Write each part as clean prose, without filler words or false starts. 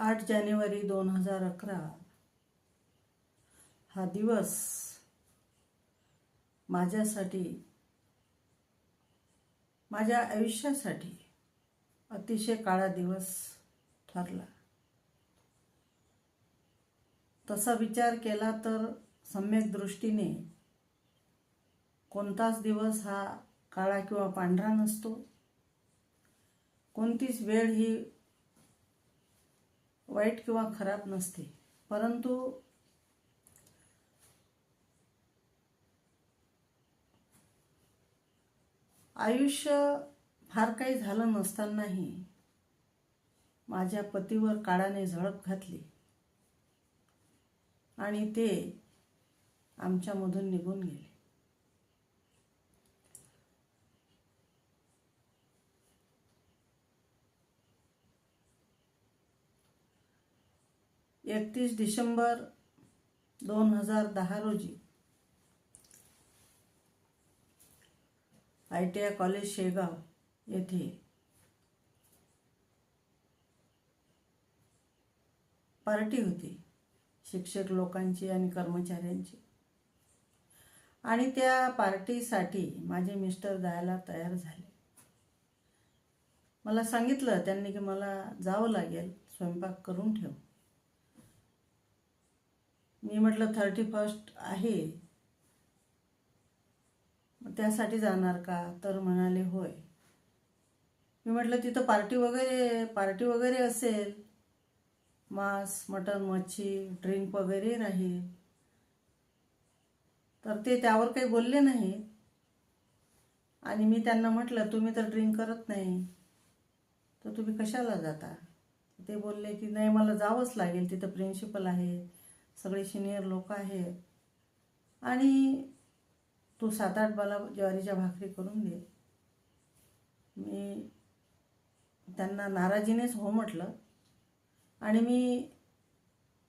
8 जानेवारी 2011 हा दिवस माझ्यासाठी, माझ्या आयुष्यासाठी अतिशय काळा दिवस ठरला. तसा विचार केला तर सम्यक दृष्टीने कोणताच दिवस हा काळा किंवा पांढरा नसतो. कोणतीच वेळ ही वाईट किंवा खराब नसते. परंतु आयुष्य फार काही झालं नसतानाही माझ्या पतीवर काळाने झळप घातली आणि ते आमच्यामधून निघून गेले. डिसेंबर 2010 रोजी ITI कॉलेज शेगाव येथे पार्टी होती शिक्षक लोकांची आणि कर्मचाऱ्यांची, आणि त्या पार्टीसाठी माझे मिस्टर जायला तयार झाले. मला सांगितलं त्यांनी की मला जावं लागेल, स्वयंपाक करून ठेव. मी म्हटलं 31 आहे, त्यासाठी जाणार का? तर म्हणाले होय. मी म्हटलं तिथं पार्टी वगैरे असेल, मांस, मटण, मच्छी, ड्रिंक वगैरे राहील. तर ते त्यावर काही बोलले नाही. आणि मी त्यांना म्हटलं तुम्ही तर ड्रिंक करत नाही, तर तुम्ही कशाला जाता? ते बोलले की नाही मला जावंच लागेल, तिथं प्रिन्सिपल आहे, सगळे सिनियर लोक आहेत, आणि तू 7-8 मला ज्वारीच्या भाकरी करून दे. मी त्यांना नाराजीनेच हो म्हटलं आणि मी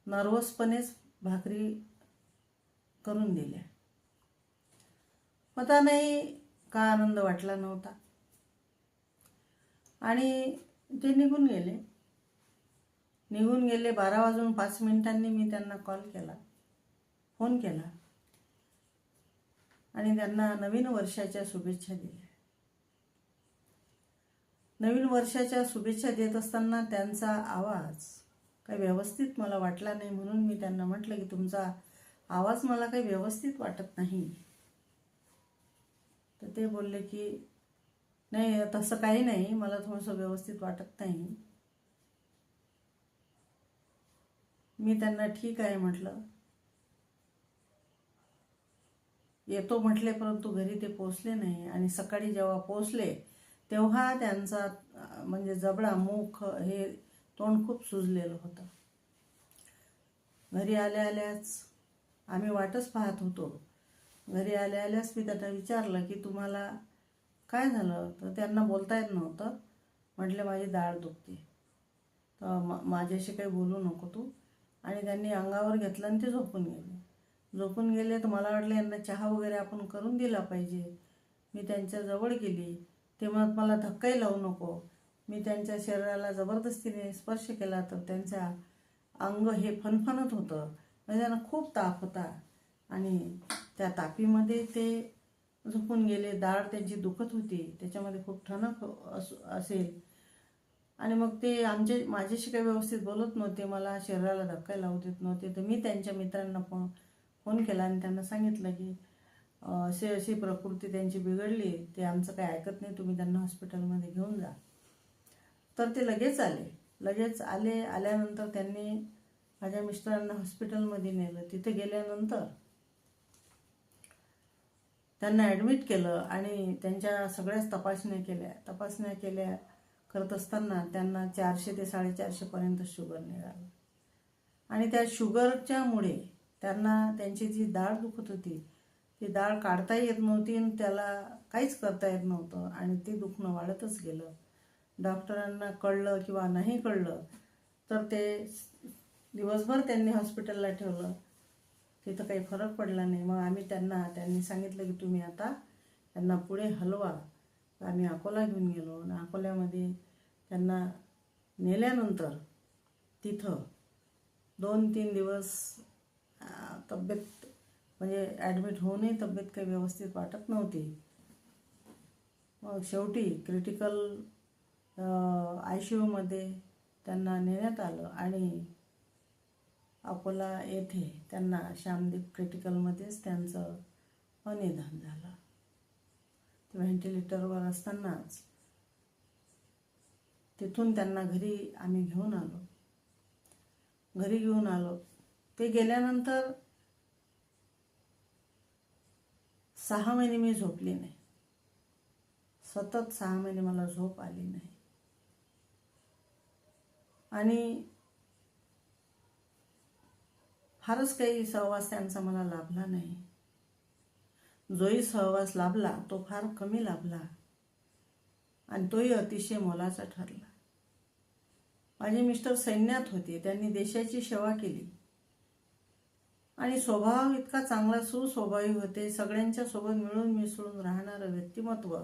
नर्वसपणेच भाकरी करून दिल्या. पता नाही का आनंद वाटला नव्हता आणि ते निघून गेले. 12:05 मी त्यांना फोन केला आणि त्यांना नवीन वर्षाच्या शुभेच्छा दिल्या. नवीन वर्षाच्या शुभेच्छा देत असताना त्यांचा आवाज काही व्यवस्थित मला वाटला नाही, म्हणून मी त्यांना म्हटलं की तुमचा आवाज मला काही व्यवस्थित वाटत नाही. तर ते बोलले की नाही तसं काही नाही, मला थोडंसं व्यवस्थित वाटत नाही. मी त्यांना ठीक आहे म्हटलं, येतो म्हटले, परंतु घरी ते पोचले नाही. आणि सकाळी जेव्हा पोचले तेव्हा त्यांचा म्हणजे जबडा, मुख, हे तोंड खूप सुजलेलं होतं. घरी आल्याच आम्ही वाटच पाहत होतो. घरी आल्याच मी त्यांना विचारलं की तुम्हाला काय झालं? तर त्यांना बोलता येत नव्हतं. म्हटले माझी दाढ दुखते, तर माझ्याशी काही बोलू नको तू. आणि त्यांनी अंगावर घेतलं आणि ते झोपून गेले. तर मला वाटलं यांना चहा वगैरे आपण करून दिला पाहिजे. मी त्यांच्या जवळ गेली. ते म्हणत मला धक्काही लावू नको. मी त्यांच्या शरीराला जबरदस्तीने स्पर्श केला तर त्यांचा अंग हे फणफणत होतं, म्हणजे त्यांना खूप ताप होता आणि त्या तापीमध्ये ते झोपून गेले. दाढ त्यांची दुखत होती, त्याच्यामध्ये खूप ठणक असेल. आणि मग ते माझ्याशी काही व्यवस्थित बोलत नव्हते, मला शरीराला धक्का लावू देत नव्हते. तर मी त्यांच्या मित्रांना फोन केला आणि त्यांना सांगितलं की अशी प्रकृती त्यांची बिघडली, ते आमचं काही ऐकत नाही, तुम्ही त्यांना हॉस्पिटलमध्ये घेऊन जा. तर ते लगेच आल्यानंतर त्यांनी माझ्या मिस्टरांना हॉस्पिटलमध्ये नेलं. तिथे गेल्यानंतर त्यांना ॲडमिट केलं आणि त्यांच्या सगळ्याच तपासण्या केल्या. करत असताना त्यांना 400 ते 450 पर्यंत शुगर निघालं. आणि त्या शुगरच्यामुळे त्यांची जी दाढ दुखत होती, ती दाढ काढता येत नव्हती आणि त्याला काहीच करता येत नव्हतं आणि ते दुखणं वाढतच गेलं. डॉक्टरांना कळलं किंवा नाही कळलं तर ते दिवसभर त्यांनी हॉस्पिटलला ठेवलं. तिथं काही फरक पडला नाही. मग त्यांनी सांगितलं की तुम्ही आता त्यांना पुढे हलवा. आम्ही अकोला घेऊन गेलो आणि अकोल्यामध्ये त्यांना नेल्यानंतर तिथं 2-3 दिवस तब्येत म्हणजे ॲडमिट होऊनही तब्येत काही व्यवस्थित वाटत नव्हती. मग शेवटी क्रिटिकल ICUमध्ये त्यांना नेण्यात आलं आणि अकोला येथे त्यांना श्यामदीप क्रिटिकलमध्येच त्यांचं अनिधन झालं. व्हेंटिलेटरवर असतानाच तिथून त्यांना घरी आम्ही घेऊन आलो. ते गेल्यानंतर 6 महिने मी झोपली नाही. सतत 6 महिने मला झोप आली नाही. आणि फारच काही सहवास त्यांचा मला लाभला नाही. जोही सहवास लाभला तो फार कमी लाभला आणि तोही अतिशय मोलाचा ठरला. माझे मिस्टर सैन्यात होते. त्यांनी देशाची सेवा केली आणि स्वभाव इतका चांगला सुस्वभावी होते. सगळ्यांच्या सोबत मिळून मिसळून राहणारं व्यक्तिमत्व.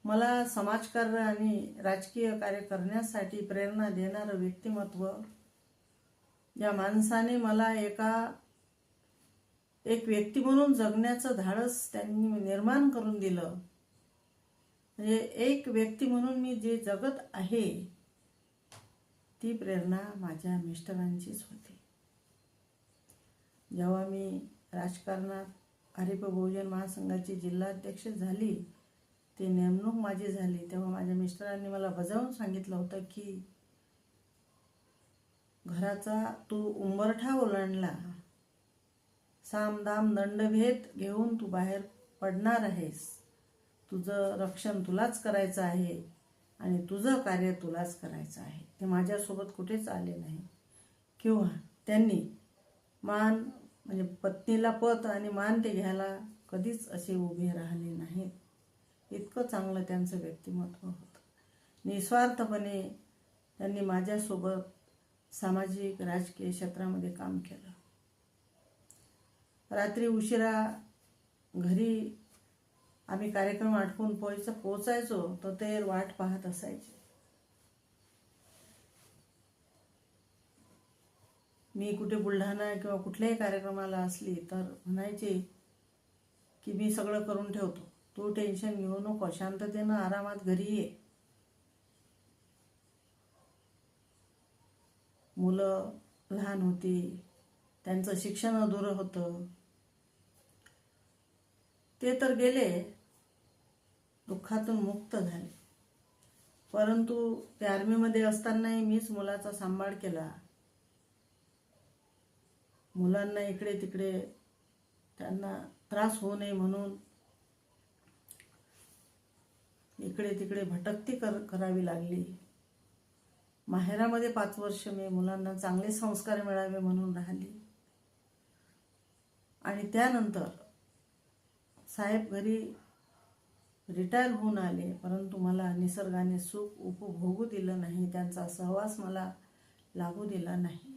मला समाजकार्य आणि राजकीय कार्य करण्यासाठी प्रेरणा देणारं व्यक्तिमत्व. या माणसाने मला एक व्यक्ती म्हणून जगण्याचं धाडस त्यांनी निर्माण करून दिलं. म्हणजे एक व्यक्ती म्हणून मी जे जगत आहे ती प्रेरणा माझ्या मिस्टरांचीच होती. जेव्हा मी राजकारणात हरिप बहुजन महासंघाची जिल्हाध्यक्ष झाली, ती नेमणूक माझी झाली, तेव्हा माझ्या मिस्टरांनी मला बजावून सांगितलं होतं की घराचा तू उंबरठा ओलांडला, सामदाम दंडभेद घेऊन तू बाहेर पडणार आहेस. तुझं रक्षण तुलाच करायचं आहे आणि तुझं कार्य तुलाच करायचं आहे. ते माझ्यासोबत कुठेच आले नाही किंवा त्यांनी मान म्हणजे पत्नीला पत आणि मान ते घ्यायला कधीच असे उभे राहिले नाहीत. इतकं चांगलं त्यांचं व्यक्तिमत्व होतं. निस्वार्थपणे त्यांनी माझ्यासोबत सामाजिक राजकीय क्षेत्रामध्ये काम केलं. रात्री उशिरा घरी आम्ही कार्यक्रम आटपून पोचायचो तर ते वाट पाहत असायचे. मी कुठे बुलढाणा किंवा कुठल्याही कार्यक्रमाला असली तर म्हणायचे की मी सगळं करून ठेवतो, तू टेन्शन घेऊ नको, शांततेनं आरामात घरी ये. मुलं लहान होती, त्यांचं शिक्षण अधुरं होतं. ते तर गेले, दुःखातून मुक्त झाले. परंतु ते आर्मीमध्ये असतानाही मीच मुलाचा सांभाळ केला. मुलांना इकडे तिकडे त्यांना त्रास होऊ नये म्हणून इकडे तिकडे भटकती करावी लागली. माहेरामध्ये 5 वर्ष मी मुलांना चांगले संस्कार मिळावे म्हणून राहिली. आणि त्यानंतर साहेब घरी रिटायर होऊन आले, परंतु मला निसर्गाने सुख उपभोगू दिलं नाही. त्यांचा सहवास मला लागू दिला नाही.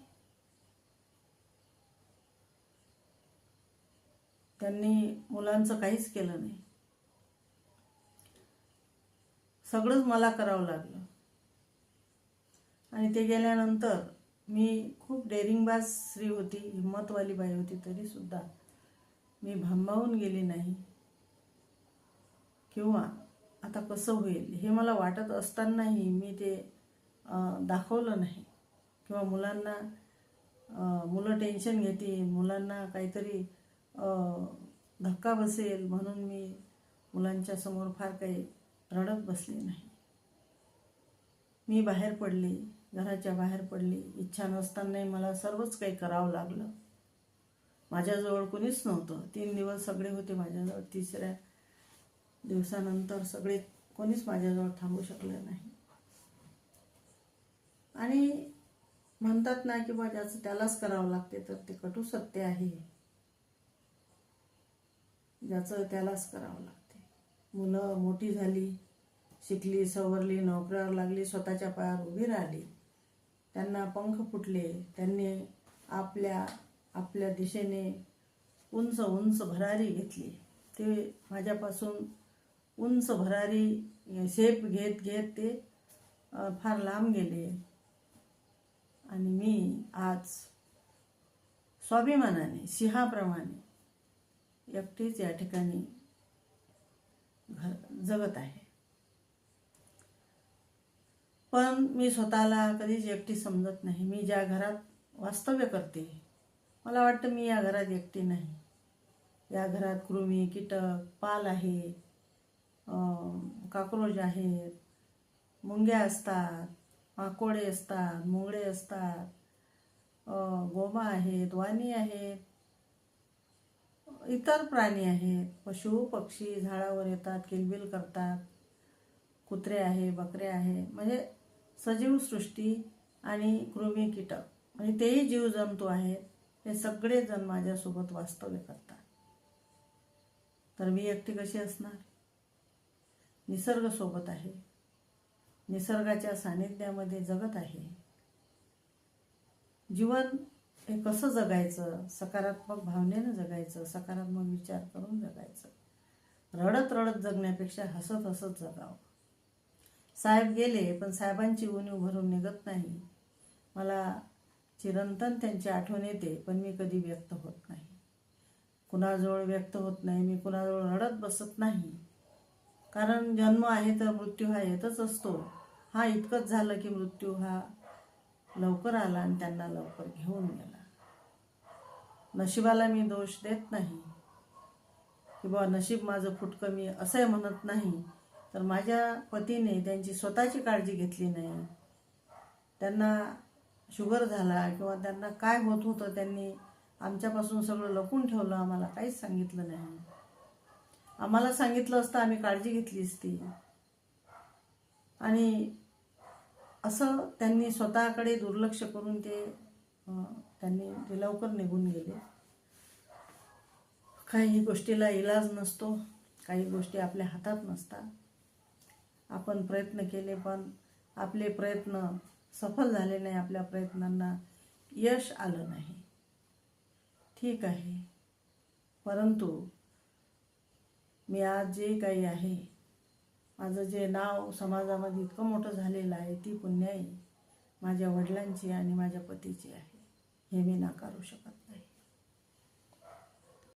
त्यांनी मुलांचं काहीच केलं नाही. सगळंच मला करावं लागलं. आणि ते गेल्यानंतर मी खूप डेअरिंगबाज स्त्री होती, हिम्मतवाली बाई होती, तरी सुद्धा मी भांबावून गेली नाही किंवा आता कसं होईल हे मला वाटत असतानाही मी ते दाखवलं नाही. किंवा मुलं टेन्शन घेतील, मुलांना काहीतरी धक्का बसेल म्हणून मी मुलांच्या समोर फार काही रडत बसले नाही. मी बाहेर पडले, घराच्या बाहेर पडले. इच्छा नसतानाही मला सर्वच काही करावं लागलं. माझ्याजवळ कोणीच नव्हतं. 3 दिवस सगळे होते माझ्याजवळ. 3ऱ्या दिवसानंतर कोणीच माझ्याजवळ थांबू शकलं नाही. आणि म्हणतात ना की ज्याचं त्यालाच करावं लागते, तर ते कटू सत्य आहे. ज्याचं त्यालाच करावं लागते. मुलं मोठी झाली, शिकली, सवरली, नोकरीवर लागली, स्वतःच्या पायावर उभी राहिली, त्यांना पंख फुटले, त्यांनी आपल्या दिशेने उंच उंच भरारी घेतली. ते माझ्यापासून उंच भरारी शेप घेत घेत ते फार लांब गेले. आणि मी आज स्वाभिमानाने सिंहाप्रमाणे एकटीच या ठिकाणी जगत आहे. पण मी स्वतःला कधीच एकटी समजत नाही. मी ज्या घरात वास्तव्य करते, मला वाटतं मी या घरात एकटी नाही. या घरात कृमी, कीटक, पाल आहे, काक्रोच आहेत, मुंग्या असतात, माकोडे असतात, मुंगळे असतात, गोमा आहेत, वाणी आहेत, इतर प्राणी आहेत, पशु पक्षी झाडावर येतात, किलबिल करतात, कुत्रे आहे, बकरे आहे, म्हणजे सजीव सृष्टी आणि कृमी, कीटक म्हणजे तेही जीवजंतू आहेत. हे सगळे जण माझ्यासोबत वास्तव्य करतात. तर मी एकटी कशी असणार? निसर्ग सोबत आहे, निसर्गाच्या सानिध्यामध्ये जगत आहे. जीवन हे कसं जगायचं? सकारात्मक भावनेनं जगायचं, सकारात्मक विचार करून जगायचं. रडत रडत जगण्यापेक्षा हसत हसत जगावं. साहेब गेले, पण साहेबांची उणीव भरून निघत नाही. मला चिरंतन त्यांची आठवण येते, पण मी कधी व्यक्त होत नाही. कुणाजवळ व्यक्त होत नाही. मी कुणाजवळ रडत बसत नाही. कारण जन्म आहे तर मृत्यू हा येतच असतो. हा इतकंच झालं की मृत्यू हा लवकर आला आणि त्यांना लवकर घेऊन गेला. नशिबाला मी दोष देत नाही की बाबा नशीब माझं फुटकं, मी असंही म्हणत नाही. तर माझ्या पतीने त्यांची स्वतःची काळजी घेतली नाही. त्यांना शुगर झाला किंवा त्यांना काय होत होतं, त्यांनी आमच्यापासून सगळं लपून ठेवलं, आम्हाला काहीच सांगितलं नाही. आम्हाला सांगितलं असतं, आम्ही काळजी घेतली असती. आणि असं त्यांनी स्वतःकडे दुर्लक्ष करून त्यांनी लवकर निघून गेले. काही गोष्टीला इलाज नसतो, काही गोष्टी आपल्या हातात नसतात. आपण प्रयत्न केले पण आपले प्रयत्न सफल झाले नाही, आपल्या प्रयत्नांना यश आलं नाही. ठीक आहे, परंतु मी आज जे काही आहे, माझं जे नाव समाजामध्ये इतकं मोठं झालेलं आहे, ती पुण्याई माझ्या वडिलांची आणि माझ्या पतीची आहे. हे मी नाकारू शकत नाही.